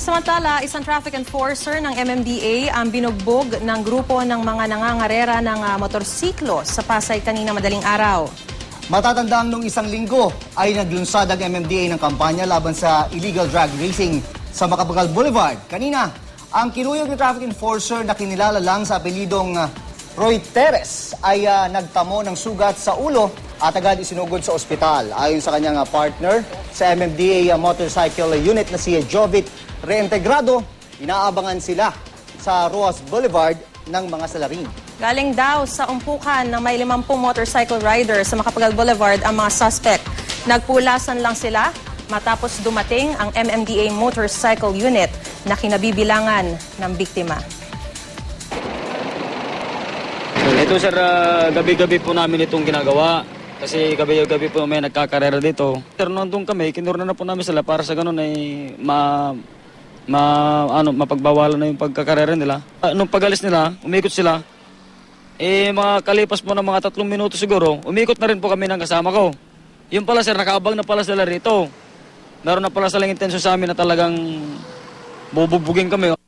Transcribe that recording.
Samantala, isang traffic enforcer ng MMDA ang binugbog ng grupo ng mga nangangarera ng motorsiklo sa Pasay kanina madaling araw. Matatandang nung isang linggo ay naglunsad ang MMDA ng kampanya laban sa illegal drag racing sa Macapagal Boulevard. Kanina, ang kinuyog ng traffic enforcer na kinilala lang sa apelidong Roy Teres ay nagtamo ng sugat sa ulo at agad isinugod sa ospital. Ayon sa kanyang partner sa MMDA motorcycle unit na si Jovit Reintegrado, inaabangan sila sa Roas Boulevard ng mga salarin. Galing daw sa umpukan ng may 50 motorcycle riders sa Macapagal Boulevard ang mga suspect. Nagpulasan lang sila matapos dumating ang MMDA motorcycle unit na kinabibilangan ng biktima. Ito sir, gabi-gabi po namin itong ginagawa. Kasi gabi-gabi po may nagkakarera dito. Sir, nandun kami, kinurna na po namin sila para sa ganun ay mapagbawalan na yung pagkakarera nila. Nung pag-alis nila, umikot sila. Mga kalipas po ng mga 3 minuto siguro, umikot na rin po kami ng kasama ko. Yung pala sir, nakaabang na pala sila rito. Meron na pala silang intensyon sa amin na talagang bububugin kami.